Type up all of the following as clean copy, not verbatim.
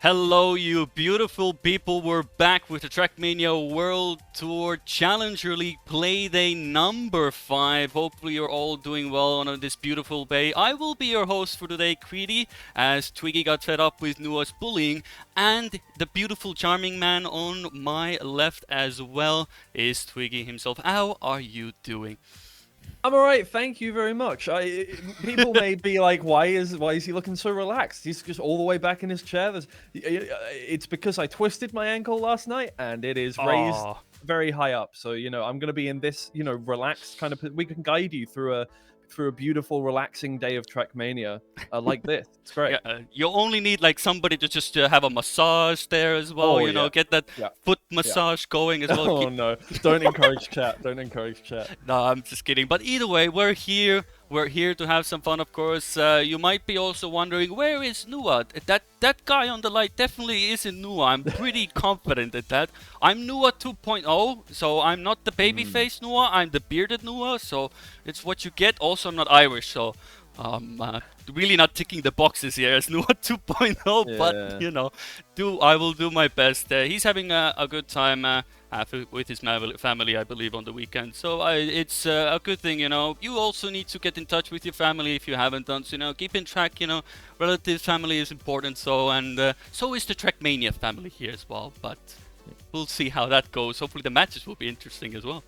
Hello, you beautiful people. We're back with the Trackmania World Tour Challenger League Playday number 5. Hopefully you're all doing well on this beautiful day. I will be your host for today, Kriidy, as Twiggy got fed up with Nua's bullying. And the beautiful, charming man on my left as well is Twiggy himself. How are you doing? I'm all right, thank you very much. People may be like, why is he looking so relaxed? He's just all the way back in his chair. It's because I twisted my ankle last night, and it is raised Oh. very high up. So I'm gonna be in this relaxed kind of. We can guide you through a beautiful, relaxing day of Trackmania like this. It's great. Yeah, you only need like somebody to just have a massage there as well, Oh yeah, get that yeah, foot yeah. massage going as well. Oh no! Don't encourage chat. Don't encourage chat. No, I'm just kidding. But either way, we're here. We're here to have some fun, of course. You might be also wondering, where is Nua? That guy on the light definitely isn't Nua. I'm pretty confident at that. I'm Nua 2.0, so I'm not the babyface Nua. I'm the bearded Nua, so it's what you get. Also, I'm not Irish, so really not ticking the boxes here as Nua 2.0. Yeah. But I will do my best. He's having a good time. With his family, I believe, on the weekend. So it's a good thing, You also need to get in touch with your family if you haven't done so. Keep in track, relatives, family is important. So so is the Trackmania family here as well. But we'll see how that goes. Hopefully the matches will be interesting as well.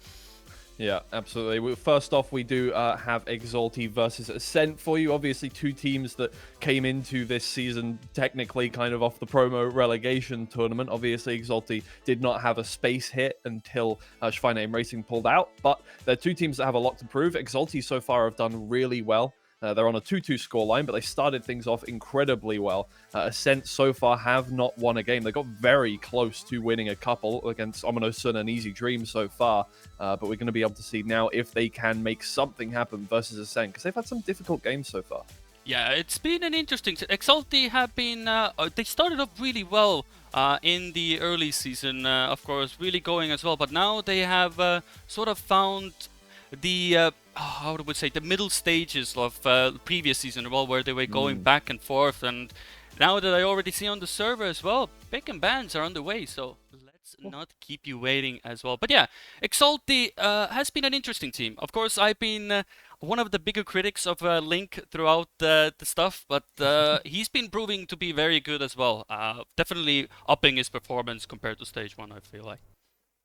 Yeah, absolutely. First off, we do have Exalty versus Ascent for you. Obviously, two teams that came into this season technically kind of off the promo relegation tournament. Obviously, Exalty did not have a space hit until Schweine Aim Racing pulled out, but they're two teams that have a lot to prove. Exalty so far have done really well. They're on a 2-2 scoreline, but they started things off incredibly well. Ascent so far have not won a game. They got very close to winning a couple against Omino Sun and Easy Dream so far, but we're going to be able to see now if they can make something happen versus Ascent, because they've had some difficult games so far. Yeah, it's been an interesting... Exalty have been... they started off really well in the early season, of course, really going as well, but now they have sort of found the how would we say, the middle stages of the previous season as well, where they were going back and forth, and now that I already see on the server as well, pick and bans are on the way, so let's not keep you waiting as well. But yeah, Exalty has been an interesting team. Of course, I've been one of the bigger critics of Link throughout the stuff, but he's been proving to be very good as well. Definitely upping his performance compared to stage 1, I feel like.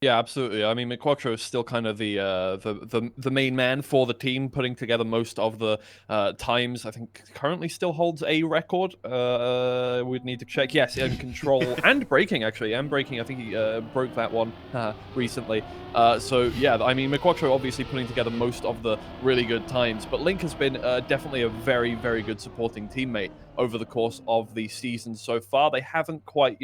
Yeah, absolutely. I mean, McQuattro is still kind of the main man for the team, putting together most of the times. I think currently still holds a record. We'd need to check. Yes, in control and braking, actually. And braking, I think he broke that one recently. So, yeah, I mean, McQuattro obviously putting together most of the really good times. But Link has been definitely a very, very good supporting teammate over the course of the season so far. They haven't quite,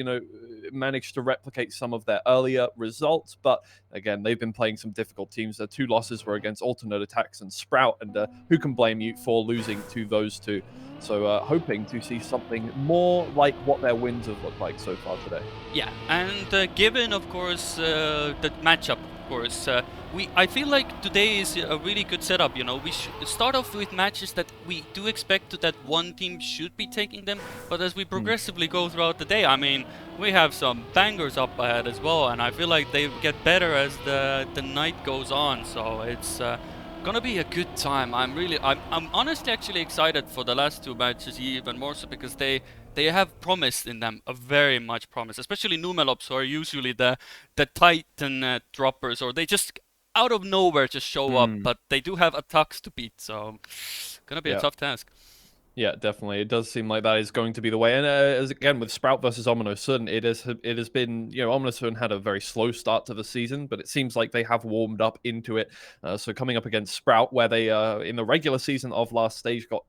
managed to replicate some of their earlier results, but again, they've been playing some difficult teams. Their two losses were against Alternate Attacks and Sprout, and who can blame you for losing to those two? So hoping to see something more like what their wins have looked like so far today. Yeah, and given, of course, the matchup, of course, I feel like today is a really good setup. We should start off with matches that we do expect that one team should be taking them, but as we progressively go throughout the day, I mean, we have some bangers up ahead as well, and I feel like they get better as the night goes on. So it's gonna be a good time. I'm honestly actually excited for the last two matches, even more so because they have promise in them, a very much promise, especially Numelops, who are usually the Titan droppers, or they just out of nowhere just show up, but they do have attacks to beat, so gonna be a tough task. Yeah, definitely. It does seem like that is going to be the way. And as again with Sprout versus Omino Sun, it has been, Omino Sun had a very slow start to the season, but it seems like they have warmed up into it. So coming up against Sprout, where they in the regular season of last stage got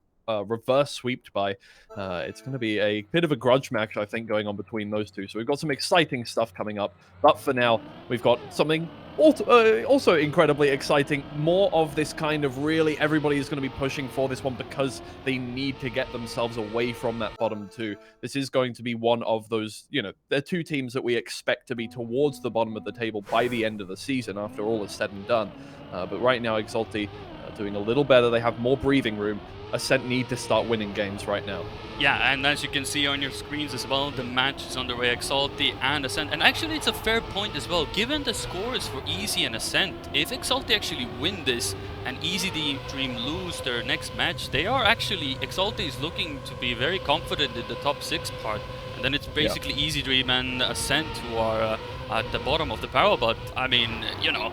reverse sweeped by. It's going to be a bit of a grudge match, I think, going on between those two. So we've got some exciting stuff coming up. But for now, we've got something also incredibly exciting. More of this kind of really everybody is going to be pushing for this one because they need to get themselves away from that bottom two. This is going to be one of those, they're two teams that we expect to be towards the bottom of the table by the end of the season after all is said and done. But right now, Exalty doing a little better. They have more breathing room. Ascent need to start winning games right now. Yeah, and as you can see on your screens as well, the match is underway, Exalty and Ascent. And actually, it's a fair point as well. Given the scores for Easy and Ascent, if Exalty actually win this and Easy Dream lose their next match, they are actually, Exalty is looking to be very confident in the top 6 part. And then it's basically Easy Dream and Ascent who are at the bottom of the barrel. But, I mean, you know,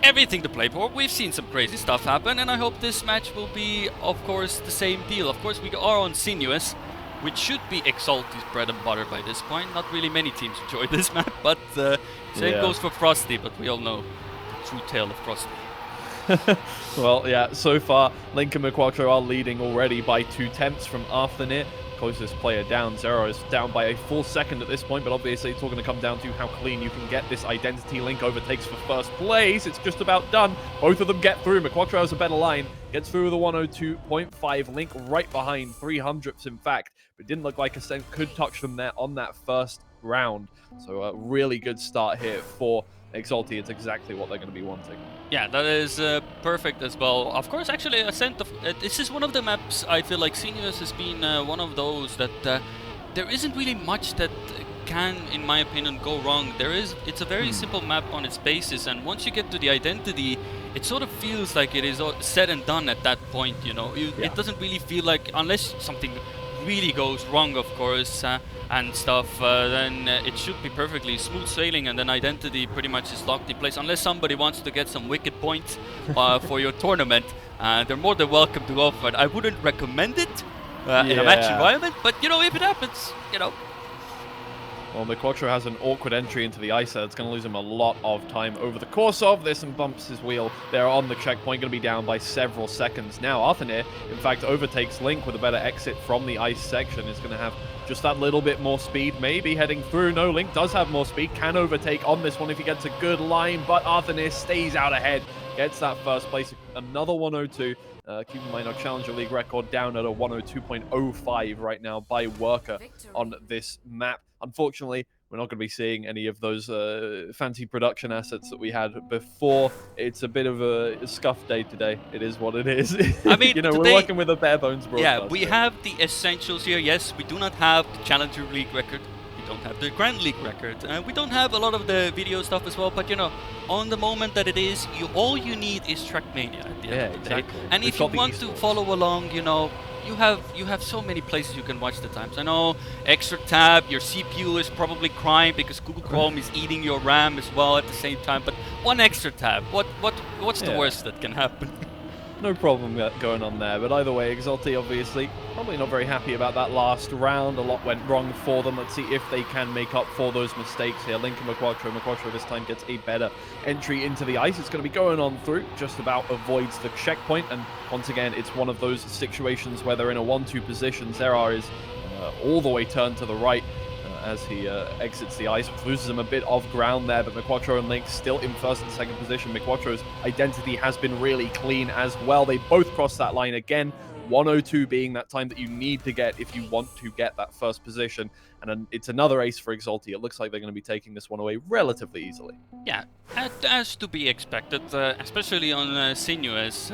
everything to play for. We've seen some crazy stuff happen, and I hope this match will be, of course, the same deal. Of course, we are on Sinus, which should be Exalty's bread and butter by this point. Not really many teams enjoy this map, but same goes for Frosty, but we all know the true tale of Frosty. Well, yeah, so far, Link and McQuattro are leading already by 2 tenths from Arthanir. Closest player down, Zero is down by a full second at this point, but obviously it's all going to come down to how clean you can get this identity. Link overtakes for first place. It's just about done. Both of them get through. McQuattro has a better line. Gets through with a 102.5. Link right behind, 300ths in fact. But it didn't look like Ascent could touch them there on that first round. So a really good start here for Exalty. It's exactly what they're going to be wanting. Yeah, that is perfect as well. Of course, actually, Ascent, this is one of the maps I feel like Sinus has been one of those that there isn't really much that can, in my opinion, go wrong. It's a very simple map on its basis, and once you get to the identity, it sort of feels like it is all said and done at that point, you know. It doesn't really feel like, unless something really goes wrong, of course, and stuff, then it should be perfectly smooth sailing, and then identity pretty much is locked in place. Unless somebody wants to get some wicked points for your tournament, they're more than welcome to go for it. I wouldn't recommend it in a match environment, but you know, if it happens, you know. Well, McQuattro has an awkward entry into the ice. It's going to lose him a lot of time over the course of this and bumps his wheel. They're on the checkpoint, going to be down by several seconds. Now, Arthanir, in fact, overtakes Link with a better exit from the ice section. Is going to have just that little bit more speed, maybe heading through. No, Link does have more speed, can overtake on this one if he gets a good line, but Arthanir stays out ahead, gets that first place, another 102. Keep in mind our Challenger League record down at a 102.05 right now by Worker on this map. Unfortunately, we're not going to be seeing any of those fancy production assets that we had before. It's a bit of a scuff day today. It is what it is. I mean, you know, today, we're working with a bare bones broadcast. Yeah, we have the essentials here. Yes, we do not have the Challenger League record. We don't have the Grand League record. We don't have a lot of the video stuff as well. But you know, on the moment that it is, all you need is Trackmania at the end of the day. And if you want to follow along, you know, you have so many places you can watch the times. I know, extra tab, your CPU is probably crying because Google Chrome is eating your RAM as well at the same time. But one extra tab, what's the worst that can happen? No problem going on there, but either way, Exalty obviously probably not very happy about that last round. A lot went wrong for them. Let's see if they can make up for those mistakes here. Link and McQuattro. McQuattro this time gets a better entry into the ice. It's going to be going on through, just about avoids the checkpoint, and once again, it's one of those situations where they're in a 1-2 position. Zerar is all the way turned to the right as he exits the ice, which loses him a bit of ground there, but McQuattro and Link still in first and second position. McQuattro's identity has been really clean as well. They both cross that line again, 102 being that time that you need to get if you want to get that first position, and then it's another ace for Exalty. It looks like they're going to be taking this one away relatively easily. Yeah, as to be expected, especially on Sinus.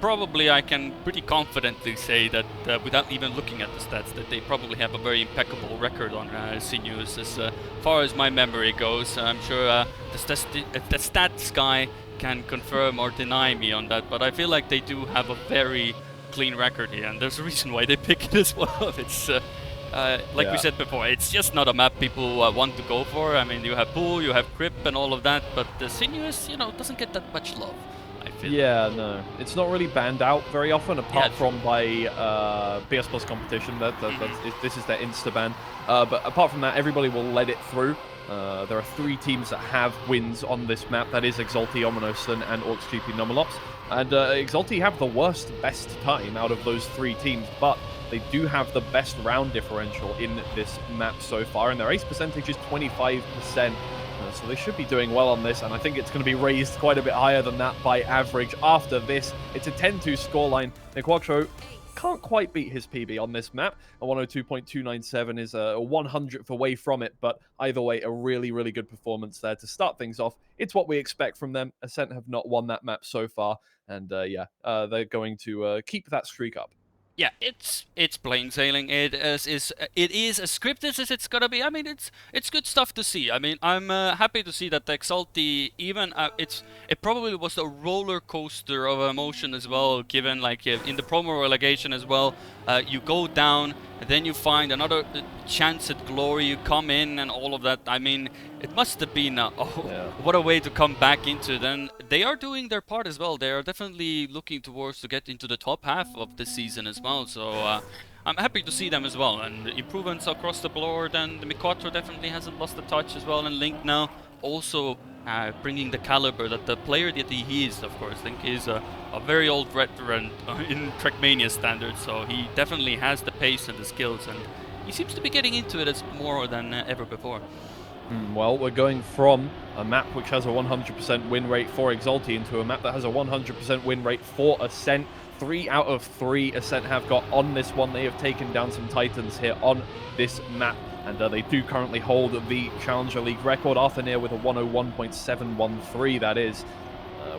Probably I can pretty confidently say that without even looking at the stats, that they probably have a very impeccable record on Sinus as far as my memory goes. I'm sure the stats guy can confirm or deny me on that, but I feel like they do have a very clean record here, and there's a reason why they pick it as well. It's like we said before, it's just not a map people want to go for. I mean, you have Pool, you have Crip and all of that, but the Sinus, you know, doesn't get that much love. Yeah, no. It's not really banned out very often, apart from by BS Plus competition. This is their insta-ban. But apart from that, everybody will let it through. There are 3 teams that have wins on this map. That is Exalty, Ominosun, and AuxGP Numalops. And Exalty have the best time out of those 3 teams, but they do have the best round differential in this map so far, and their ace percentage is 25%. So they should be doing well on this, and I think it's going to be raised quite a bit higher than that by average after this. It's a 10-2 scoreline. McQuattro can't quite beat his PB on this map. A 102.297 is a 100th away from it, but either way, a really, really good performance there to start things off. It's what we expect from them. Ascent have not won that map so far, and they're going to keep that streak up. Yeah, it's plain sailing. It is as scripted as it's gonna be. I mean, it's good stuff to see. I mean, I'm happy to see that the Exalty even it probably was a roller coaster of emotion as well. Given like in the promo relegation as well, you go down and then you find another chance at glory. You come in and all of that. I mean, it must have been what a way to come back into it. And they are doing their part as well. They are definitely looking towards to get into the top half of the season as well. So I'm happy to see them as well. And improvements across the board. And Mikwato definitely hasn't lost the touch as well. And Link now also bringing the caliber that the player that he is, of course. Link is a very old veteran in Trackmania standards. So he definitely has the pace and the skills. And he seems to be getting into it as more than ever before. Well, we're going from a map which has a 100% win rate for Exalty into a map that has a 100% win rate for Ascent. 3 out of 3 Ascent have got on this one. They have taken down some Titans here on this map, and they do currently hold the Challenger League record. Arthur Neer with a 101.713, that is.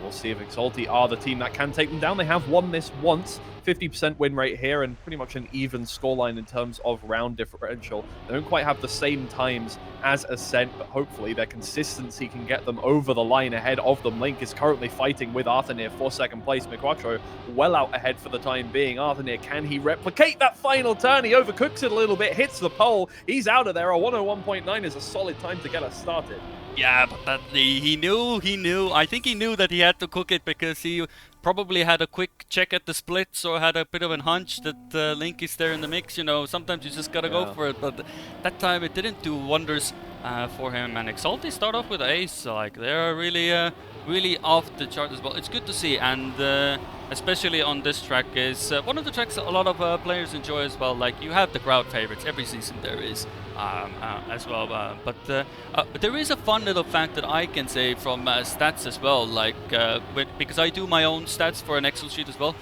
We'll see if Exalty are the team that can take them down. They have won this once. 50% win rate here and pretty much an even scoreline in terms of round differential. They don't quite have the same times as Ascent, but hopefully their consistency can get them over the line ahead of them. Link is currently fighting with Arthur for second place. Mikwato well out ahead for the time being. Arthur, can he replicate that final turn? He overcooks it a little bit, hits the pole. He's out of there. A 101.9 is a solid time to get us started. Yeah, but he knew. I think he knew that he had to cook it because he probably had a quick check at the splits or had a bit of a hunch that Link is there in the mix. You know, sometimes you just gotta go for it. But that time it didn't do wonders for him. And Exalty start off with ace, so like they're really off the chart as well. It's good to see, and especially on this track is one of the tracks a lot of players enjoy as well. Like you have the crowd favorites every season there is as well, but there is a fun little fact that I can say from stats as well, like because I do my own stats for an Excel sheet as well.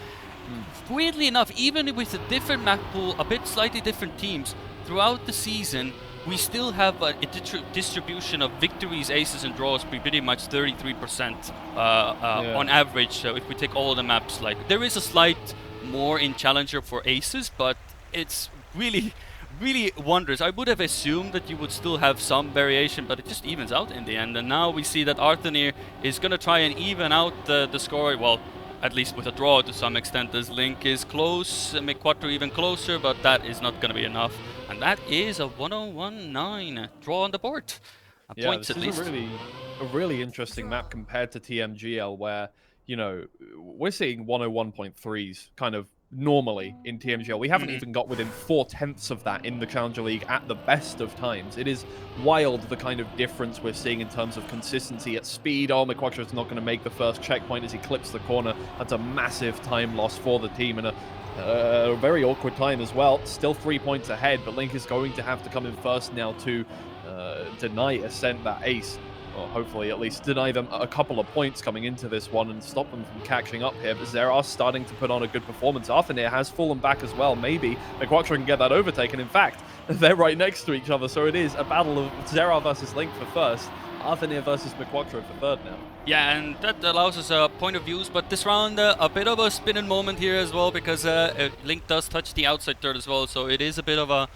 Weirdly enough, even with a different map pool, a bit slightly different teams throughout the season, we still have a distribution of victories, aces, and draws pretty much 33% on average. So if we take all of the maps, like there is a slight more in Challenger for aces, but it's really wonders. I would have assumed that you would still have some variation, but it just evens out in the end. And now we see that Arthur is going to try and even out the score. Well, at least with a draw to some extent, as Link is close, Mikwato even closer, but that is not going to be enough. And that is a 101.9 draw on the board. Points at least. This is a really interesting map compared to TMGL, where, you know, we're seeing 101.3s kind of normally in TMGL. We haven't even got within 4/10 of that in the Challenger League at the best of times. It is wild the kind of difference we're seeing in terms of consistency at speed. Oh, Mikwatro's not going to make the first checkpoint as he clips the corner. That's a massive time loss for the team and a very awkward time as well. Still 3 points ahead, but Link is going to have to come in first now to deny Ascent that ace. Well, hopefully at least deny them a couple of points coming into this one and stop them from catching up here, but Zera starting to put on a good performance. Arthur has fallen back as well. Maybe Mikwato can get that overtaken. In fact, they're right next to each other, so it is a battle of Zera versus Link for first, Arthur versus Mikwato for third now. Yeah, and that allows us a point of views, but this round a bit of a spinning moment here as well, because Link does touch the outside third as well, so it is a bit of a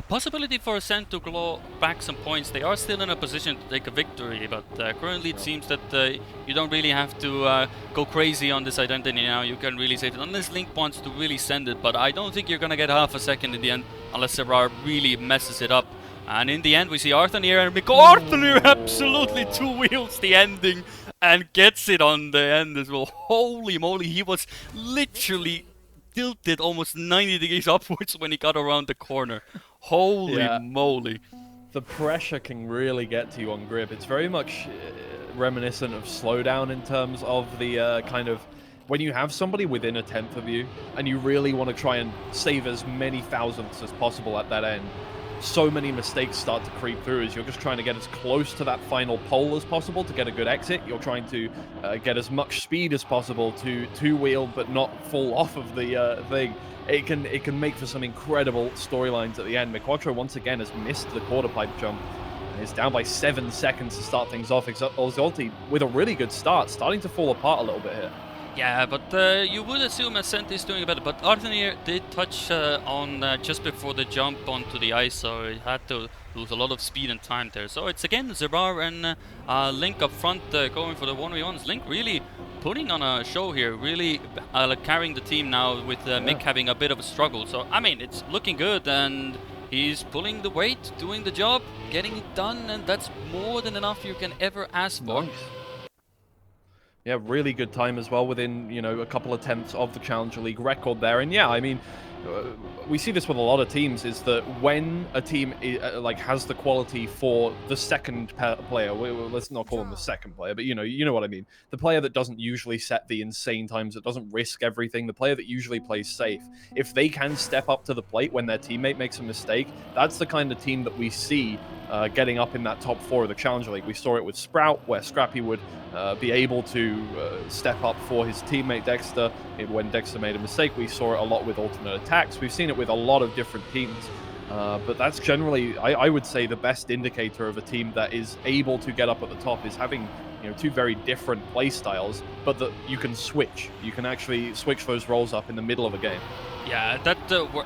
possibility for Ascent to claw back some points. They are still in a position to take a victory, but currently it seems that you don't really have to go crazy on this identity now. You can really save it, unless Link wants to really send it, but I don't think you're gonna get half a second in the end, unless Zera really messes it up. And in the end, we see Arthur and Arthur absolutely two wheels the ending and gets it on the end as well. Holy moly, he was literally tilted almost 90 degrees upwards when he got around the corner. Holy moly. The pressure can really get to you on grip. It's very much reminiscent of Slowdown in terms of the kind of when you have somebody within a tenth of you and you really want to try and save as many thousandths as possible at that end. so many mistakes start to creep through as you're just trying to get as close to that final pole as possible to get a good exit. You're trying to get as much speed as possible to two-wheel but not fall off of the thing. It can make for some incredible storylines at the end. McQuattro once again has missed the quarter pipe jump. He's down by 7 seconds to start things off. Exalty with a really good start, starting to fall apart a little bit here. Yeah, but you would assume Ascent is doing better, but Arthur did touch on just before the jump onto the ice, so he had to lose a lot of speed and time there. So it's again Zerar and Link up front going for the 1v1s. Link really putting on a show here, really like carrying the team now with Mick having a bit of a struggle. So, I mean, it's looking good, and he's pulling the weight, doing the job, getting it done, and that's more than enough you can ever ask for. Nice. Yeah, really good time as well within, you know, a couple attempts of the Challenger League record there. And yeah, I mean, we see this with a lot of teams, is that when a team like has the quality for the second player, let's not call him the second player, but you know what I mean. The player that doesn't usually set the insane times, that doesn't risk everything, the player that usually plays safe. If they can step up to the plate when their teammate makes a mistake, that's the kind of team that we see getting up in that top 4 of the Challenger League. We saw it with Sprout, where Scrappy would be able to step up for his teammate Dexter. When Dexter made a mistake, we saw it a lot with alternate attacks. We've seen it with a lot of different teams. But that's generally, I would say, the best indicator of a team that is able to get up at the top is having, you know, 2 very different play styles, but that you can switch. You can actually switch those roles up in the middle of a game. Yeah, that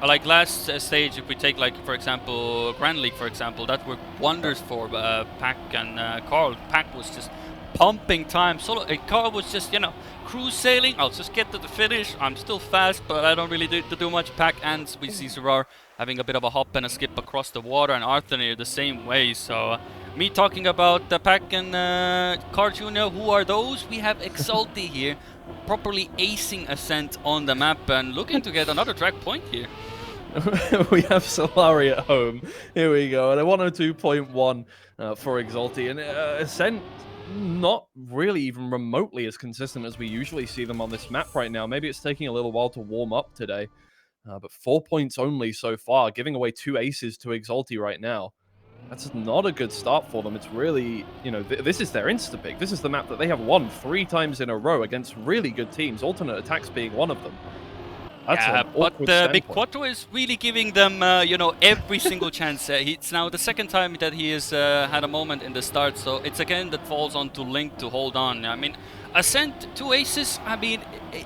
like last stage, if we take like for example Grand League, for example, that worked wonders for Pac and Carl. Pac was just pumping time. Carl was just, you know, cruise sailing. I'll just get to the finish. I'm still fast, but I don't really do much. Pac, and we see Zerar having a bit of a hop and a skip across the water, and Arthur near the same way. So me talking about Pac and Carl Jr., who are those? We have Exalty here, properly acing Ascent on the map and looking to get another track point here. We have Solari at home. Here we go, and a 102.1 for Exalty, and Ascent not really even remotely as consistent as we usually see them on this map right now. Maybe it's taking a little while to warm up today, but 4 points only so far, giving away 2 aces to Exalty right now. That's not a good start for them. It's really, you know, this is their insta-pick. This is the map that they have won 3 times in a row against really good teams, alternate attacks being one of them. Yeah, but McQuattro is really giving them, you know, every single chance. It's now the second time that he has had a moment in the start, so it's again that falls on to Link to hold on. I mean, Ascent 2 aces, I mean,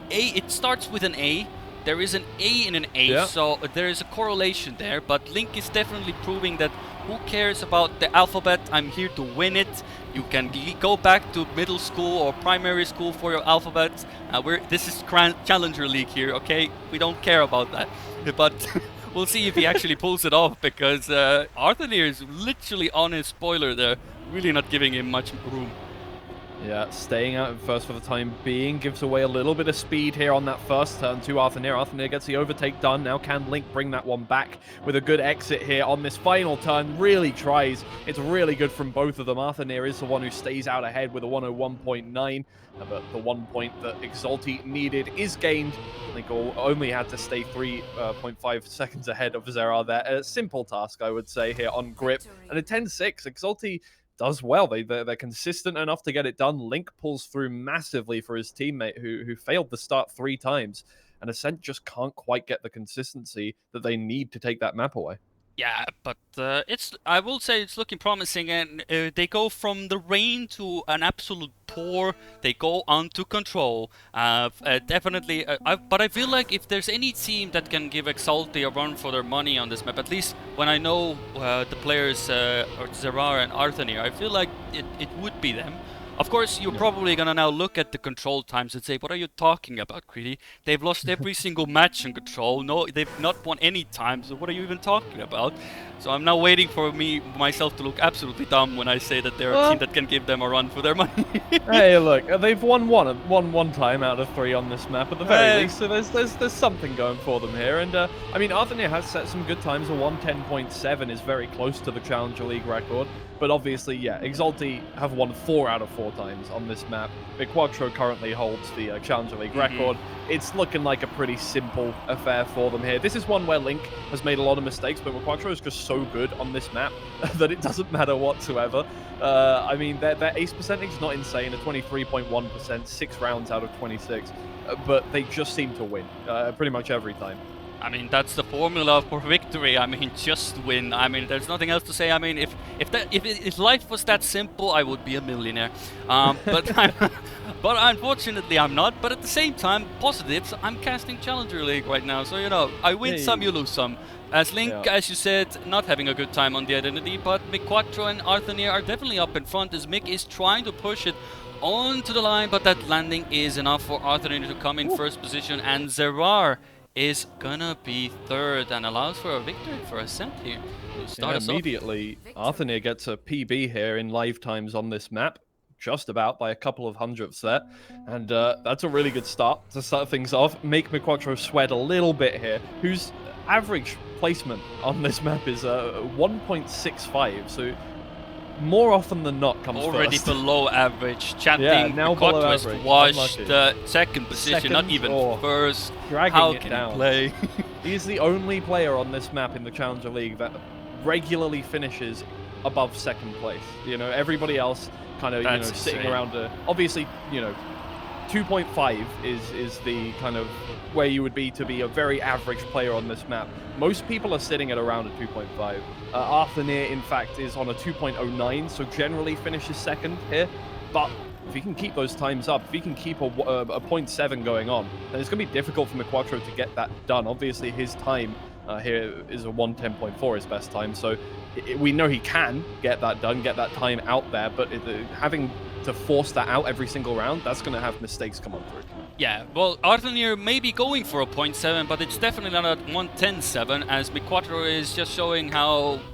it starts with an A. There is an A in an A, so there is a correlation there, but Link is definitely proving that who cares about the alphabet? I'm here to win it. You can go back to middle school or primary school for your alphabet. This is Challenger League here, okay? We don't care about that. But we'll see if he actually pulls it off, because Arthur is literally on his spoiler there, really not giving him much room. Yeah, staying out in first for the time being, gives away a little bit of speed here on that first turn to Arthur. Arthur gets the overtake done. Now can Link bring that one back with a good exit here on this final turn? Really tries. It's really good from both of them. Arthur is the one who stays out ahead with a 101.9. But the 1 point that Exalty needed is gained. Link only had to stay 3.5 seconds ahead of Zerar there. A simple task, I would say, here on grip. And a 10-6, Exalty does well. They're consistent enough to get it done. Link pulls through massively for his teammate who failed the start 3 times. And Ascent just can't quite get the consistency that they need to take that map away. Yeah, but I will say it's looking promising, and they go from the rain to an absolute pour. They go on to control. Definitely, but I feel like if there's any team that can give Exalty a run for their money on this map, at least when I know the players, Zerar and Arthur, I feel like it would be them. Of course, you're probably gonna now look at the control times and say, what are you talking about, Kriidy? They've lost every single match in control. No, they've not won any time, so what are you even talking about? So I'm now waiting for myself to look absolutely dumb when I say that they're a team that can give them a run for their money. Hey, look, they've won one time out of 3 on this map at the very least, so there's something going for them here. And I mean, Arthur has set some good times. A 110.7 is very close to the Challenger League record. But obviously, yeah, Exalty have won 4 out of 4 times on this map. McQuattro currently holds the Challenger League record. It's looking like a pretty simple affair for them here. This is one where Link has made a lot of mistakes, but McQuattro is just so good on this map that it doesn't matter whatsoever. I mean, their ace percentage is not insane, a 23.1%, 6 rounds out of 26, but they just seem to win pretty much every time. I mean, that's the formula for victory. I mean, just win. I mean, there's nothing else to say. I mean, if life was that simple, I would be a millionaire. But but unfortunately, I'm not. But at the same time, positives. I'm casting Challenger League right now, so you know, I win some, you lose some. As Link, as you said, not having a good time on the identity, but McQuattro and Arthur are definitely up in front as Mick is trying to push it onto the line, but that landing is enough for Arthur to come in first position, and Zerar is gonna be third and allows for a victory for Ascent here. Immediately, Arthur gets a PB here in live times on this map, just about by a couple of hundredths there, and that's a really good start to start things off. Make McQuattro sweat a little bit here, whose average placement on this map is 1.65, so more often than not comes already first. Below average. Chanting, yeah, now below average. Washed second position, not even first. Dragging How it can down. he play? He's the only player on this map in the Challenger League that regularly finishes above second place. You know, everybody else kind of, sitting around obviously, 2.5 is the kind of where you would be to be a very average player on this map. Most people are sitting at around a 2.5. Arthur in fact, is on a 2.09, so generally finishes second here. But if he can keep those times up, if he can keep a 0.7 going on, then it's going to be difficult for McQuattro to get that done. Obviously, his time here is a 1:10.4, his best time, so we know he can get that done, get that time out there, but having to force that out every single round, that's going to have mistakes come on through. Yeah, well, Arthur may be going for a 0.7, but it's definitely not at 1:10.7, as McQuattro is just showing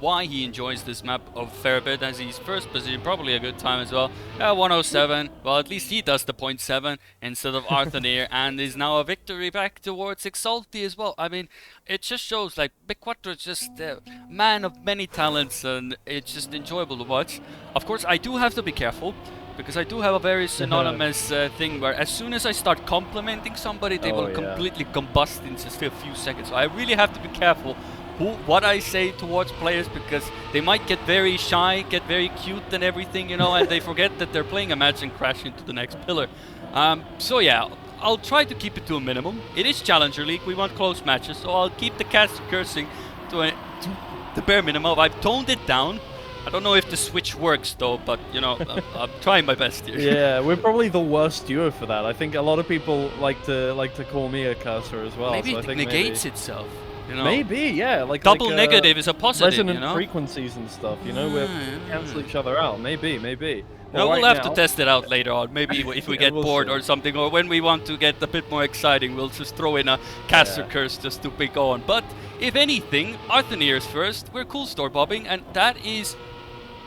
why he enjoys this map a fair bit, as he's first position, probably a good time as well. 1:07, well, at least he does the 0.7 instead of Arthur and is now a victory back towards Exalty as well. I mean, it just shows, like, McQuattro is just a man of many talents, and it's just enjoyable to watch. Of course, I do have to be careful, because I do have a very synonymous thing where as soon as I start complimenting somebody, they will completely combust in just a few seconds. So I really have to be careful what I say towards players, because they might get very shy, get very cute and everything, and they forget that they're playing a match and crash into the next pillar. So yeah, I'll try to keep it to a minimum. It is Challenger League, we want close matches, so I'll keep the cast cursing to the bare minimum. I've toned it down. I don't know if the switch works though, but I'm trying my best here. Yeah, we're probably the worst duo for that. I think a lot of people like to call me a cursor as well. Maybe so it negates itself. Maybe, yeah. Like double negative is a positive. Resonant frequencies and stuff. We cancel each other out. Maybe. No, we'll have to test it out later on. Maybe if we get bored or something, or when we want to get a bit more exciting, we'll just throw in a caster curse just to pick on. But if anything, Arthur is first. We're cool store bobbing, and that is.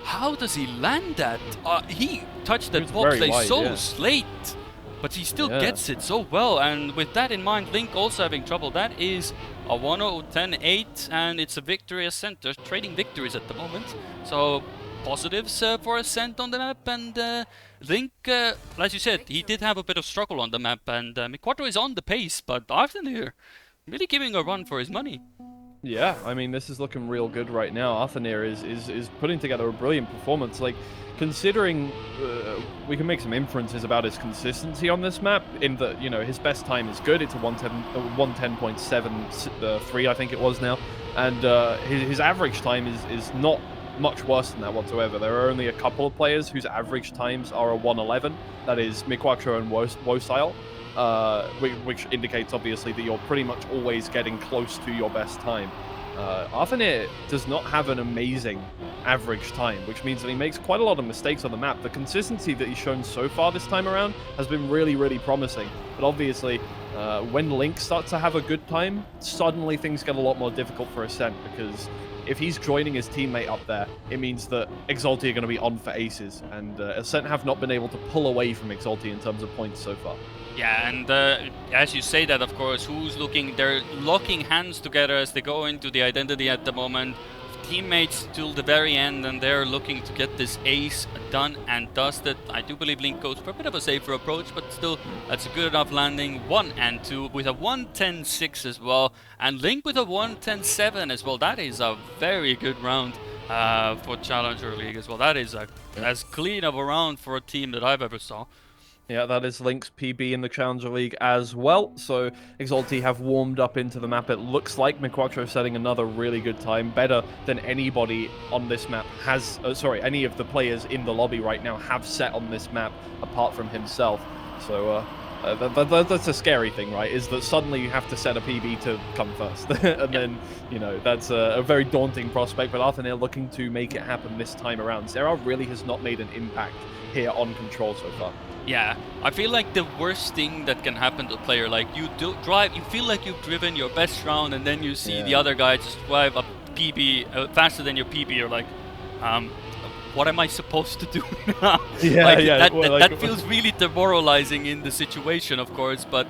How does he land that? He touched that box play so late, but he still gets it so well. And with that in mind, Link also having trouble. That is a 1:10.8, and it's a victory Ascent. They're trading victories at the moment. So positives for Ascent on the map, and Link, as you said, he did have a bit of struggle on the map, and McQuattro is on the pace, but Arthur here really giving a run for his money. Yeah, I mean, this is looking real good right now. Arthur is putting together a brilliant performance. Like, considering we can make some inferences about his consistency on this map, in that, his best time is good. It's a 1:10.73, I think it was now. And his average time is not much worse than that whatsoever. There are only a couple of players whose average times are a 1:11. That is McQuattro and Wosile. Which indicates obviously that you're pretty much always getting close to your best time. Arthur does not have an amazing average time, which means that he makes quite a lot of mistakes on the map. The consistency that he's shown so far this time around has been really, really promising. But obviously, when Link starts to have a good time, suddenly things get a lot more difficult for Ascent, because if he's joining his teammate up there, it means that Exalty are going to be on for aces, and Ascent have not been able to pull away from Exalty in terms of points so far. Yeah, and as you say that, of course, they're locking hands together as they go into the identity at the moment. teammates till the very end, and they're looking to get this ace done and dusted. I do believe Link goes for a bit of a safer approach, but still, that's a good enough landing. 1 and 2 with a 110.6 as well, and Link with a 110.7 as well. That is a very good round for Challenger League as well. That is as clean of a round for a team that I've ever saw. Yeah, that is Link's PB in the Challenger League as well. So Exalty have warmed up into the map. It looks like miQuattro setting another really good time, better than anybody on this map has. Sorry, any of the players in the lobby right now have set on this map apart from himself. So that's a scary thing, right? Is that suddenly you have to set a PB to come first, and then that's a very daunting prospect. But Arthur looking to make it happen this time around. Zerah really has not made an impact here on Control so far. Yeah, I feel like the worst thing that can happen to a player, like you feel like you've driven your best round, and then you see the other guy just drive a PB faster than your PB. You're like, what am I supposed to do now? That feels really demoralizing in the situation, of course, but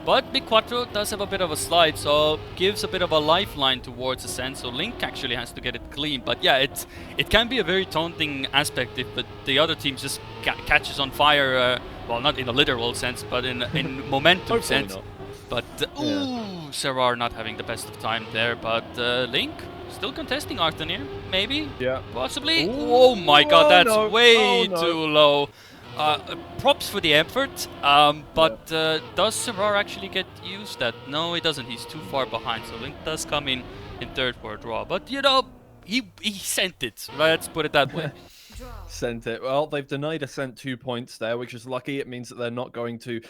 miQuattro does have a bit of a slide, so gives a bit of a lifeline towards Ascent, so Link actually has to get it clean. But yeah, it can be a very taunting aspect if the other team just catches on fire, well, not in a literal sense, but in momentum sense. Not. But, ooh, Zerah not having the best of time there, but Link still contesting Arthanir, maybe? Yeah. Possibly? Ooh, oh my god, that's way no. too low. Props for the effort, but does Zerah actually get used that? No, he doesn't. He's too far behind, so Link does come in third for a draw. But, he sent it. Let's put it that way. Sent it. Well, they've denied Ascent 2 points there, which is lucky. It means that they're not going to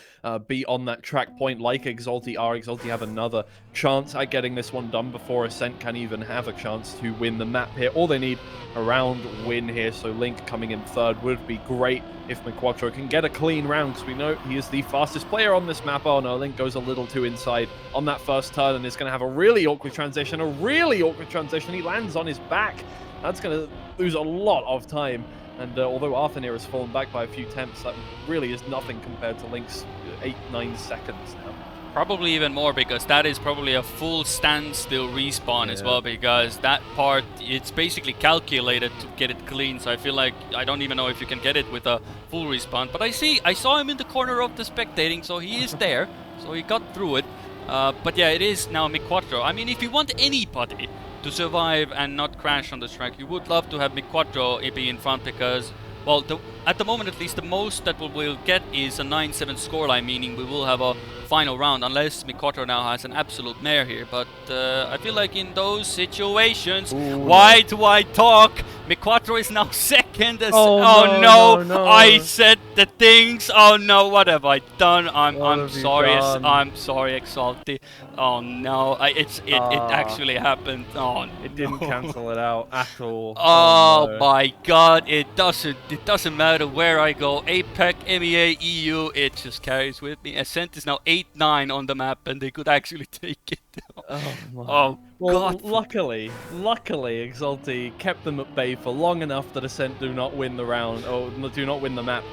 be on that track point like Exalty are. Exalty have another chance at getting this one done before Ascent can even have a chance to win the map here. All they need a round win here, so Link coming in third would be great if miQuattro can get a clean round, because we know he is the fastest player on this map. Oh no, Link goes a little too inside on that first turn and is going to have a really awkward transition. He lands on his back. That's going to lose a lot of time. And although Arthanir has fallen back by a few tenths, that really is nothing compared to Link's 8-9 seconds now. Probably even more, because that is probably a full standstill respawn as well, because that part, it's basically calculated to get it clean, so I feel like I don't even know if you can get it with a full respawn. But I saw him in the corner of the spectating, so he is there, so he got through it. But yeah, it is now miQuattro. I mean, if you want anybody to survive and not crash on the track, you would love to have miQuattro be in front, because, well, at the moment at least, the most that we'll get is a 9-7 scoreline, meaning we will have a final round, unless miQuattro now has an absolute mare here. But I feel like in those situations, why do I talk? miQuattro is now second. No, I said the things. Oh no, what have I done? I'm sorry. I'm sorry, Exalty. Oh no, it actually happened. Oh, it didn't cancel it out at all. Oh no. My God, it doesn't matter where I go. APAC, MEA, EU, it just carries with me. Ascent is now 8-9 on the map, and they could actually take it. Oh my. Oh well, God. Luckily, Exalty kept them at bay for long enough that Ascent do not win the round, or do not win the map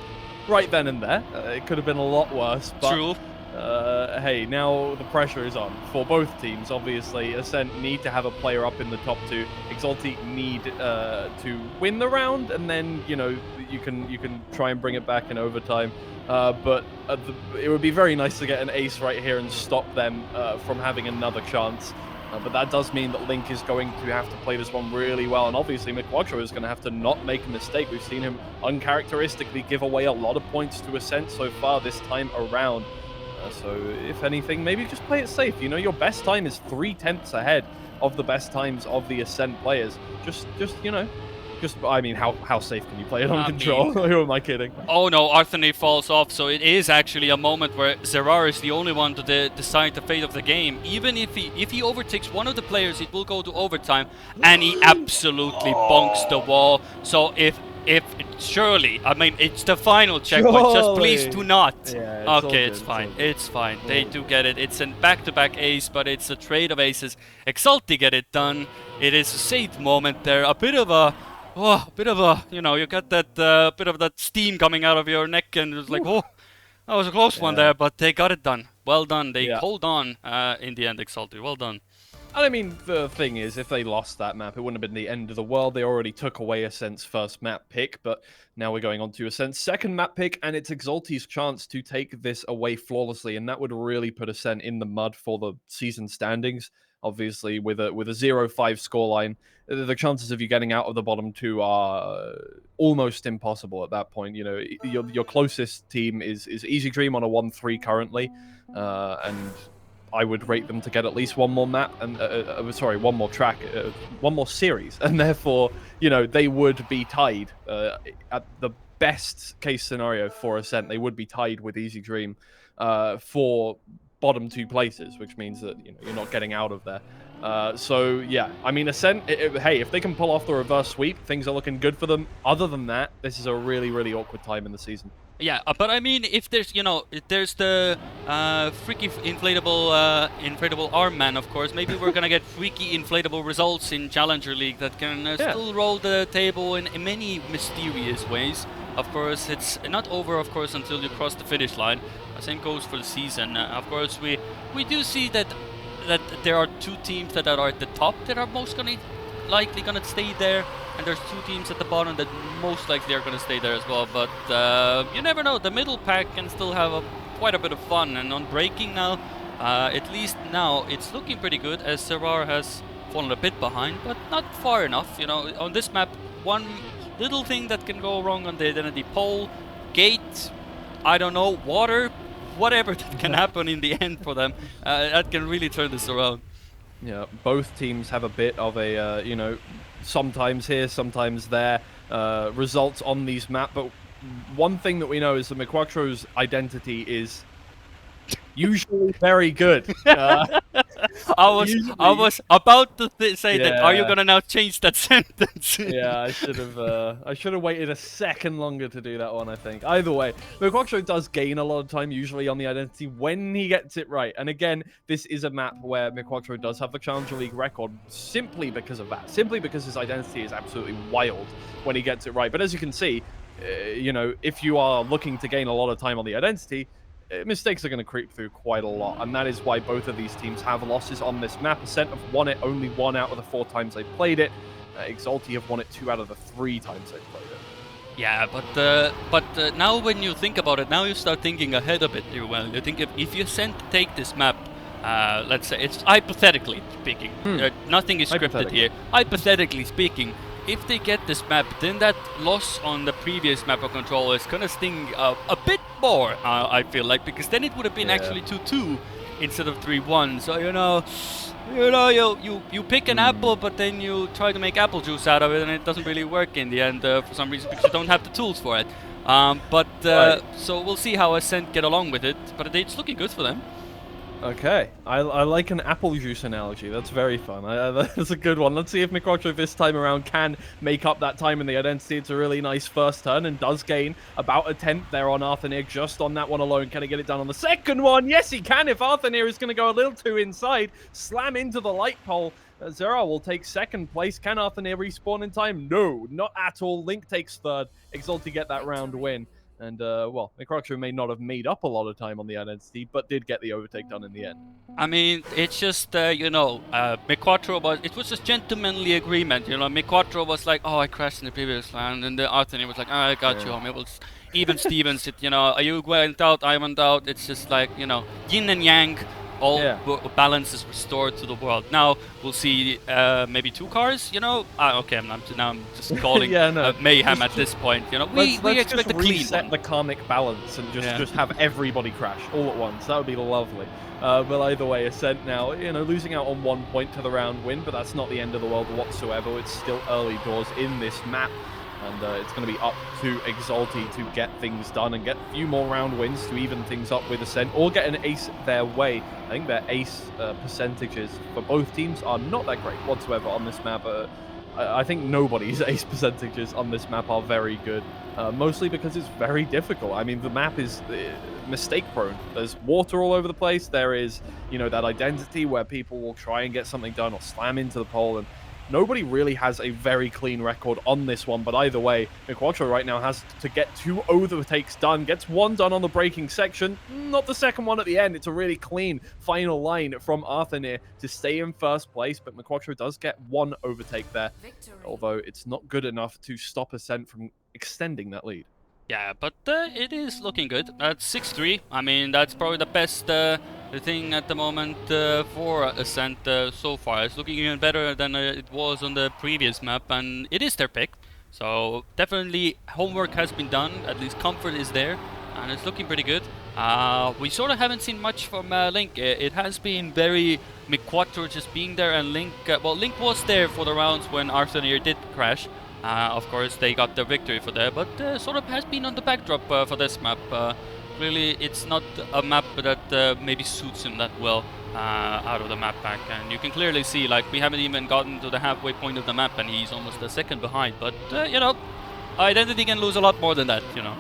right then and there. It could have been a lot worse, but True. Hey, now the pressure is on for both teams. Obviously, Ascent need to have a player up in the top two. Exalty need to win the round, and then you can try and bring it back in overtime. But it would be very nice to get an ace right here and stop them from having another chance. But that does mean that Link is going to have to play this one really well, and obviously miQuattro is going to have to not make a mistake. We've seen him uncharacteristically give away a lot of points to Ascent so far this time around. So if anything, maybe just play it safe. Your best time is 3 tenths ahead of the best times of the Ascent players. I mean, how safe can you play it on Control? Who am I kidding? Oh no, Arthanir falls off, so it is actually a moment where Zerah is the only one to decide the fate of the game. Even if he overtakes one of the players, it will go to overtime, and he absolutely bonks the wall. So if surely, I mean, it's the final checkpoint, just please do not. Yeah, okay, it's fine. It's fine. They do get it. It's a back-to-back ace, but it's a trade of aces. Exalty get it done. It is a safe moment there. A bit of a, you got that bit of that steam coming out of your neck, and it's like, oh, that was a close one there, but they got it done. Well done. They hold on in the end, Exalty. Well done. And I mean, the thing is, if they lost that map, it wouldn't have been the end of the world. They already took away Ascent's first map pick, but now we're going on to Ascent's second map pick, and it's Exalty's chance to take this away flawlessly, and that would really put Ascent in the mud for the season standings. Obviously, with a 0-5 scoreline, the chances of you getting out of the bottom two are almost impossible at that point. You know, your closest team is Easy Dream on a 1-3 currently, and I would rate them to get at least one more map and one more track, one more series, and therefore, you know, they would be tied at the best case scenario for Ascent. They would be tied with Easy Dream for bottom two places, which means that, you know, you're not getting out of there. So yeah, I mean, Ascent, hey, if they can pull off the reverse sweep, things are looking good for them. Other than that, this is a really, really awkward time in the season. Yeah, but I mean, if there's, you know, there's the freaky inflatable arm man, of course. Maybe we're gonna get freaky inflatable results in Challenger League that can still roll the table in many mysterious ways. Of course, it's not over, of course, until you cross the finish line. Same goes for the season. Of course, we do see that there are two teams that are at the top that are most likely gonna stay there. And there's two teams at the bottom that most likely are going to stay there as well. But you never know. The middle pack can still have quite a bit of fun. And on breaking now, at least now, it's looking pretty good as Serrar has fallen a bit behind, but not far enough. You know, on this map, one little thing that can go wrong on the identity pole, gate, I don't know, water, whatever that can happen in the end for them, that can really turn this around. Yeah, both teams have a bit of a, you know, sometimes here, sometimes there, results on these maps. But one thing that we know is that McQuattro's identity is usually very good. I was about to say that. Are you gonna now change that sentence? Yeah, I should have waited a second longer to do that one, I think. Either way, McQuattro does gain a lot of time usually on the identity when he gets it right. And again, this is a map where McQuattro does have the Challenger League record simply because of that. Simply because his identity is absolutely wild when he gets it right. But as you can see, you know, if you are looking to gain a lot of time on the identity, mistakes are going to creep through quite a lot, and that is why both of these teams have losses on this map. Ascent have won it only 1 out of the 4 times they've played it. Exalty have won it 2 out of the 3 times they've played it. Yeah, but now when you think about it, now you start thinking ahead a bit. You think if you take this map, let's say it's hypothetically speaking, nothing is scripted here. Hypothetically speaking, if they get this map, then that loss on the previous map of control is gonna sting a bit more, I feel like, because then it would have been actually 2-2 instead of 3-1. So you pick an apple, but then you try to make apple juice out of it, and it doesn't really work in the end for some reason because you don't have the tools for it. So we'll see how Ascent get along with it, but it's looking good for them. Okay, I like an apple juice analogy. That's very fun. That's a good one. Let's see if McQuattro this time around can make up that time in the identity. It's a really nice first turn and does gain about 1/10 there on Arthur just on that one alone. Can he get it done on the second one? Yes, he can. If Arthur is going to go a little too inside, slam into the light pole. Zera will take second place. Can Arthur respawn in time? No, not at all. Link takes third. Exalty get that round win. And, well, McQuattro may not have made up a lot of time on the identity, but did get the overtake done in the end. I mean, it's just, you know, McQuattro it was just gentlemanly agreement, you know. McQuattro was like, oh, I crashed in the previous round, and the Arthur was like, oh, I got you home. It was even Stevens, you know, you went out, I went out. It's just like, you know, yin and yang. All balance is restored to the world. Now we'll see maybe 2 cars, you know. Okay, now I'm just calling mayhem at this point. You know, we expect a clean reset the karmic balance and just have everybody crash all at once. That would be lovely. But either way, Ascent now, you know, losing out on 1 point to the round win, but that's not the end of the world whatsoever. It's still early doors in this map. And it's going to be up to Exalty to get things done and get a few more round wins to even things up with Ascent or get an ace their way. I think their ace percentages for both teams are not that great whatsoever on this map. I think nobody's ace percentages on this map are very good, mostly because it's very difficult. I mean, the map is mistake prone. There's water all over the place. There is, you know, that identity where people will try and get something done or slam into the pole, and Nobody really has a very clean record on this one, but either way, McQuattro right now has to get 2 overtakes done, gets 1 done on the braking section, not the second one at the end. It's a really clean final line from Arthur to stay in first place, but McQuattro does get 1 overtake there, although it's not good enough to stop Ascent from extending that lead. Yeah, but it is looking good. At 6-3, I mean, that's probably the best thing at the moment for Ascent so far. It's looking even better than it was on the previous map, and it is their pick. So definitely homework has been done, at least comfort is there, and it's looking pretty good. We sort of haven't seen much from Link. It has been very McQuattro just being there, and Link, well, Link was there for the rounds when Arthur did crash. Of course, they got the victory for that, but sort of has been on the backdrop for this map. Really, it's not a map that maybe suits him that well out of the map pack, and you can clearly see, like, we haven't even gotten to the halfway point of the map, and he's almost a second behind. But you know, Identity can lose a lot more than that, you know.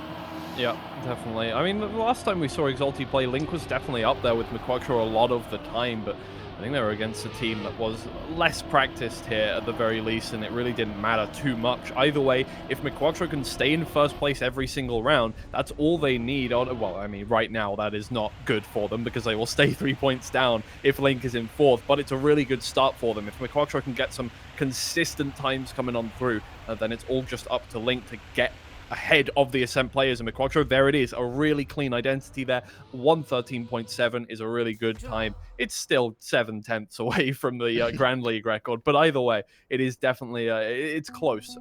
Yeah, definitely. I mean, the last time we saw Exalty play, Link was definitely up there with McQuattro a lot of the time, but I think they were against a team that was less practiced here at the very least, and it really didn't matter too much. Either way, if McQuattro can stay in first place every single round, that's all they need. Well, I mean, right now that is not good for them because they will stay 3 points down if Link is in fourth, but it's a really good start for them. If McQuattro can get some consistent times coming on through, then it's all just up to Link to get ahead of the Ascent players. And McQuattro, there it is, a really clean identity there. 113.7 is a really good time. It's still 7/10 away from the Grand League record, but either way, it is definitely it's close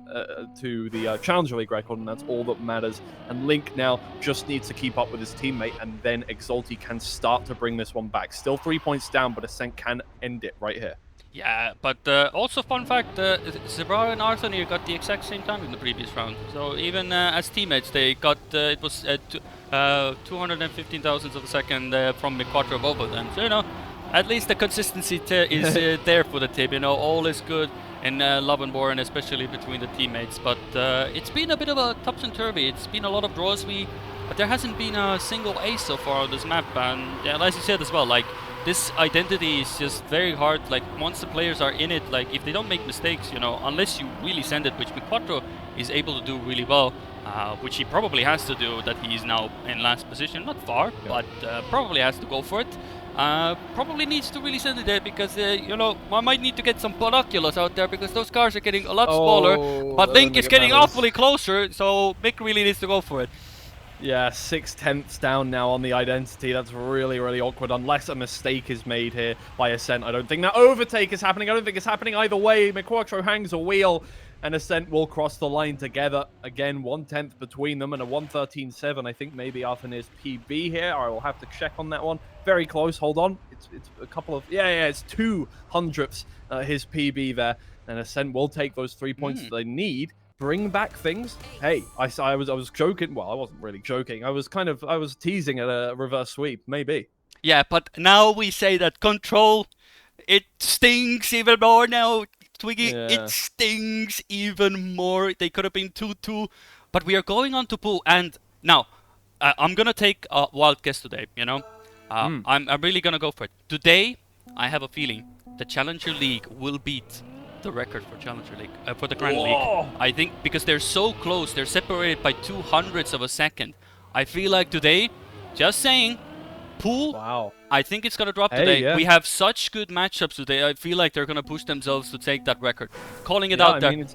to the Challenger League record, and that's all that matters. And Link now just needs to keep up with his teammate, and then Exalty can start to bring this one back. Still 3 points down, but Ascent can end it right here. Yeah, but also fun fact, Zebra and Arthur got the exact same time in the previous round. So even as teammates, they got, it was 215 thousandths of a second from McQuattro both of them. So, you know, at least the consistency is there for the team. You know, all is good in Love and War, and especially between the teammates. But it's been a bit of a topsy-turvy. It's been a lot of draws, but there hasn't been a single ace so far on this map. And yeah, as you said as well, like, this identity is just very hard. Like, once the players are in it, like, if they don't make mistakes, you know, unless you really send it, which McQuattro is able to do really well, which he probably has to do, that he is now in last position, not far, but probably has to go for it. Probably needs to really send it there because, you know, one might need to get some binoculars out there because those cars are getting a lot smaller, but Link is getting awfully closer, so Mick really needs to go for it. Yeah, 6/10 down now on the identity. That's really, really awkward unless a mistake is made here by Ascent. I don't think that overtake is happening. I don't think it's happening either way. McQuattro hangs a wheel, and Ascent will cross the line together. Again, 1/10 between them and a 113.7. I think maybe Arthur's PB here. I will have to check on that one. Very close. Hold on. It's a couple of... Yeah, it's 200ths his PB there. And Ascent will take those 3 points that they need. Bring back things. Hey, I was joking. Well, I wasn't really joking. I was teasing at a reverse sweep, maybe. Yeah, but now we say that Control, it stings even more now, Twiggy. Yeah. It stings even more. They could have been 2-2, but we are going on to pool. And now, I'm gonna take a wild guess today. You know, I'm really gonna go for it today. I have a feeling the Challenger League will beat the record for Challenger League, for the Grand League. I think because they're so close, they're separated by 200ths of a second. I feel like today, just saying, pool, I think it's gonna drop today. Yeah. We have such good matchups today. I feel like they're gonna push themselves to take that record. Calling it out there. I mean,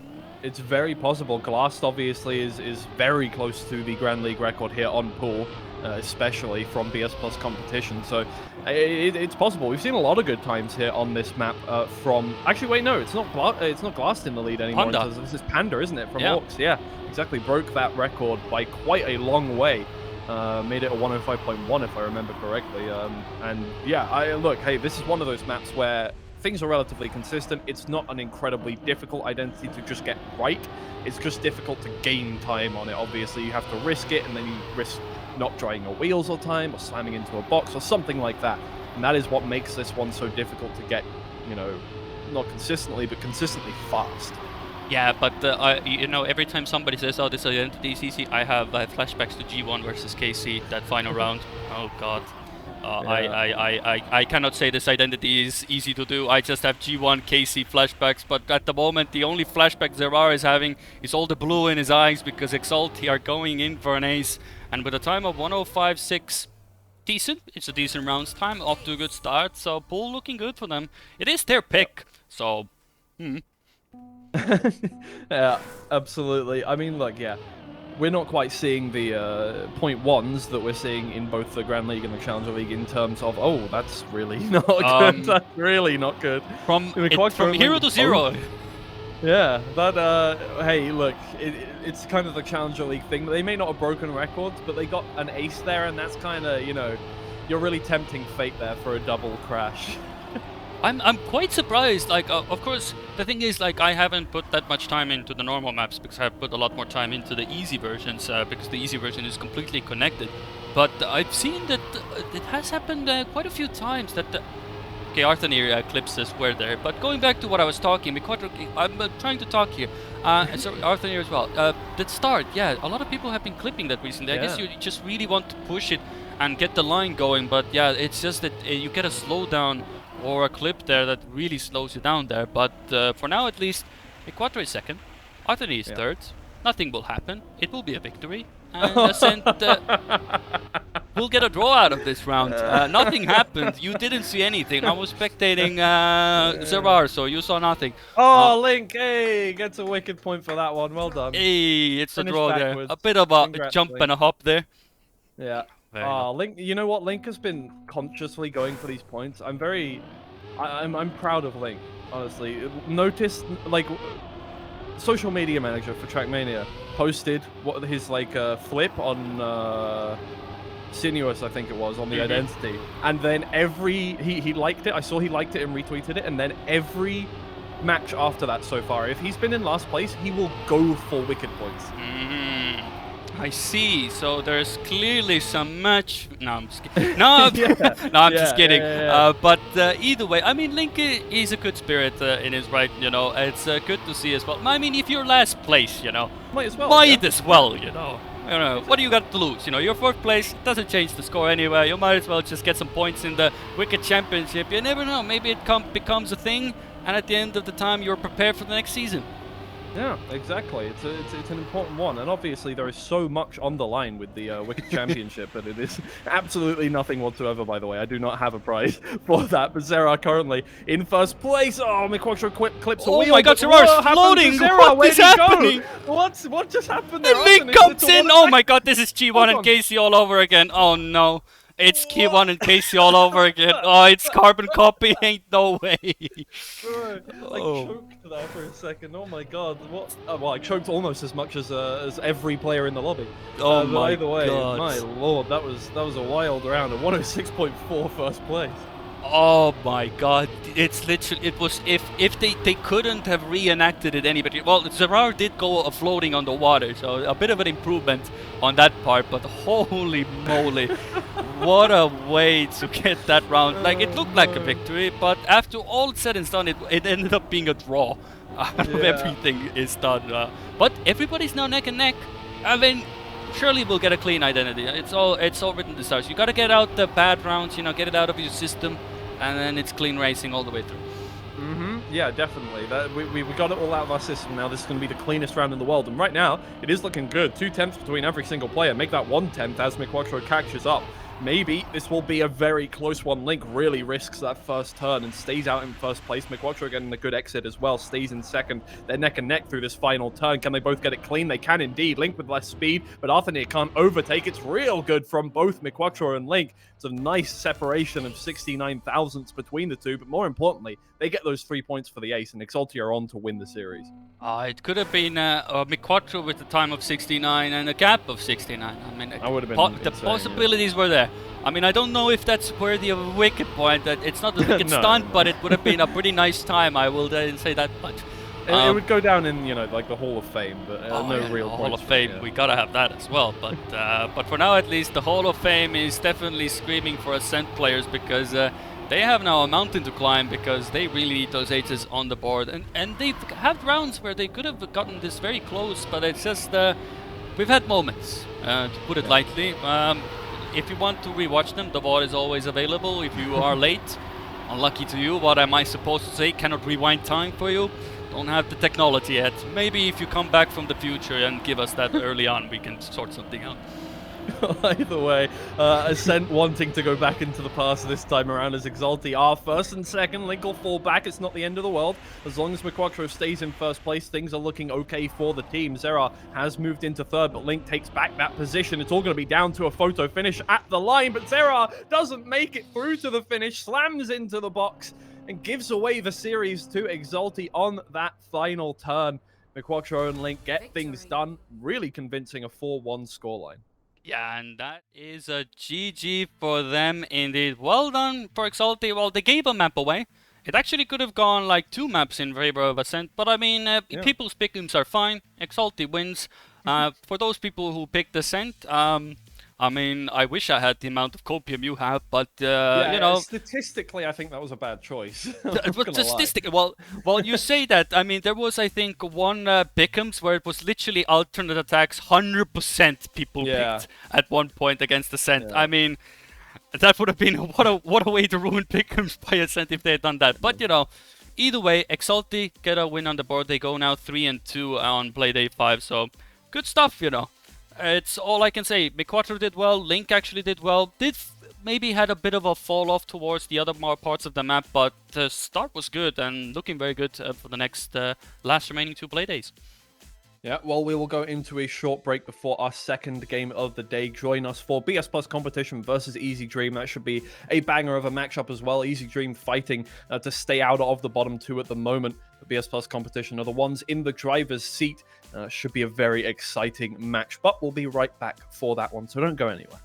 it's very possible. Glast obviously is very close to the Grand League record here on pool. Especially from BS Plus competition, so it's possible. We've seen a lot of good times here on this map. From actually, wait, no, it's not Glast in the lead anymore. This is Panda, isn't it? From Orcs, yeah, exactly. Broke that record by quite a long way. Made it a 105.1 if I remember correctly. And yeah, look, hey, this is one of those maps where things are relatively consistent. It's not an incredibly difficult identity to just get right. It's just difficult to gain time on it. Obviously, you have to risk it, and then you risk not drying your wheels all time or slamming into a box or something like that. And that is what makes this one so difficult to get, you know, not consistently, but consistently fast. Yeah, but you know, every time somebody says, oh, this identity is easy, I have flashbacks to G1 versus KC, that final round. Oh, God. I cannot say this identity is easy to do. I just have G1 KC flashbacks, but at the moment the only flashback Zerar is having is all the blue in his eyes because Exalty are going in for an ace, and with a time of 105.6, decent. It's a decent rounds time, off to a good start. So pool looking good for them. It is their pick, so. Yeah, absolutely. I mean, look, yeah. We're not quite seeing the 0.1s that we're seeing in both the Grand League and the Challenger League in terms of, oh, that's really not good. That's really not good. From hero to zero. Yeah, that, hey, look, it's kind of the Challenger League thing. They may not have broken records, but they got an ace there, and that's kind of, you know, you're really tempting fate there for a double crash. I'm quite surprised. Like, of course, the thing is, like, I haven't put that much time into the normal maps because I've put a lot more time into the easy versions because the easy version is completely connected. But I've seen that it has happened quite a few times that okay, Arthanir clips were there. But going back to what I was talking, I'm trying to talk here. So Arthanir as well. The start, yeah, a lot of people have been clipping that recently. I guess you just really want to push it and get the line going. But yeah, it's just that you get a slowdown or a clip there that really slows you down there. But for now, at least, Equator is second, Arthanir is third. Nothing will happen. It will be a victory. And Ascent will get a draw out of this round. Nothing happened. You didn't see anything. I was spectating Zerar, so you saw nothing. Oh, Link, hey, gets a wicked point for that one. Well done. Hey, it's a draw there. A bit of a jump and a hop there. Yeah. Link, you know what? Link has been consciously going for these points. I'm proud of Link, honestly. Noticed, like, social media manager for Trackmania posted what his flip on Sinus, I think it was, on the identity, and then he liked it. I saw he liked it and retweeted it, and then every match after that so far, if he's been in last place, he will go for wicked points. I see. So there's clearly some match. No, I'm just kidding. No, no, I'm just kidding. But either way, I mean, Link is a good spirit in his right. You know, it's good to see as well. I mean, if you're last place, you know, might as well. You know, what do you got to lose? You know, you're fourth place. It doesn't change the score anyway. You might as well just get some points in the Wicked Championship. You never know. Maybe it becomes a thing, and at the end of the time, you're prepared for the next season. Yeah, exactly. It's an important one, and obviously there is so much on the line with the Wicked Championship, but it is absolutely nothing whatsoever. By the way, I do not have a prize for that. But Zerar currently in first place. Oh, McQuattro clips a wheel. Oh my God, Zerar's floating. What is happening? What just happened there? And Link comes in. Oh my God, this is G1 and KC all over again. Oh no. It's K1 and KC all over again. Oh, it's carbon copy. Ain't no way. Bro, I choked there for a second. Oh my God. What? Well, I choked almost as much as every player in the lobby. Oh my either way, God. My lord, that was a wild round. A 106.4 first place. Oh my God! It's literally, it was, if they couldn't have reenacted it any better. Well, Zerar did go floating on the water, so a bit of an improvement on that part. But holy moly, what a way to get that round! Like, it looked like a victory, but after all said and done, it ended up being a draw. Everything is done, but everybody's now neck and neck. I mean, surely we'll get a clean identity. It's all written in the stars. You gotta get out the bad rounds, you know, get it out of your system. And then it's clean racing all the way through. Yeah, definitely. We got it all out of our system now. This is going to be the cleanest round in the world. And right now, it is looking good. 2/10 between every single player. Make that 1/10 as McQuattro catches up. Maybe this will be a very close one. Link really risks that first turn and stays out in first place. McQuattro getting a good exit as well, stays in second. They're neck and neck through this final turn. Can they both get it clean? They can indeed. Link with less speed, but Arthanir can't overtake. It's real good from both McQuattro and Link. It's a nice separation of 69 thousandths between the two, but more importantly, they get those 3 points for the ace, and Exalty are on to win the series. It could have been McQuattro with a time of 69 and a gap of 69. I mean, that would have been the possibilities were there. I mean, I don't know if that's worthy of a wicked point. That it's not a wicked stunt, but it would have been a pretty nice time. I will say that much. It would go down in, you know, like the Hall of Fame, but real points. Hall of Fame, we gotta have that as well. But for now, at least, the Hall of Fame is definitely screaming for Ascent players because they have now a mountain to climb because they really need those aces on the board. And they've had rounds where they could have gotten this very close, but it's just we've had moments, to put it lightly. if you want to rewatch them, the VOD is always available. If you are late, unlucky to you. What am I supposed to say? Cannot rewind time for you. Don't have the technology yet. Maybe if you come back from the future and give us that early on, we can sort something out. Either way, Ascent wanting to go back into the past this time around as Exalty are first and second. Link will fall back. It's not the end of the world. As long as McQuattro stays in first place, things are looking okay for the team. Zera has moved into third, but Link takes back that position. It's all going to be down to a photo finish at the line, but Zera doesn't make it through to the finish, slams into the box, and gives away the series to Exalty on that final turn. McQuattro and Link get things done, really convincing a 4-1 scoreline. Yeah, and that is a GG for them indeed. Well done for Exalty. Well, they gave a map away. It actually could have gone like 2 maps in favor of Ascent, but I mean, people's pick'ems are fine. Exalty wins. For those people who picked Ascent, I mean, I wish I had the amount of copium you have, but you know, statistically, I think that was a bad choice. Well, you say that. I mean, there was, I think, one pick'ems where it was literally alternate attacks, 100% people picked at one point against Ascent. I mean, that would have been what a way to ruin pick'ems by Ascent if they had done that. But you know, either way, Exalty get a win on the board. They go now 3-2 on PLAYDAY 5. So good stuff, you know. It's all I can say. McQuattro did well. Link actually did well. Maybe had a bit of a fall off towards the other more parts of the map, but the start was good and looking very good for the next last remaining 2 PLAYDAYs. Yeah, well, we will go into a short break before our second game of the day. Join us for BS Plus competition versus Easy Dream. That should be a banger of a matchup as well. Easy Dream fighting to stay out of the bottom 2 at the moment. The BS Plus competition are the ones in the driver's seat. Should be a very exciting match, but we'll be right back for that one, so don't go anywhere.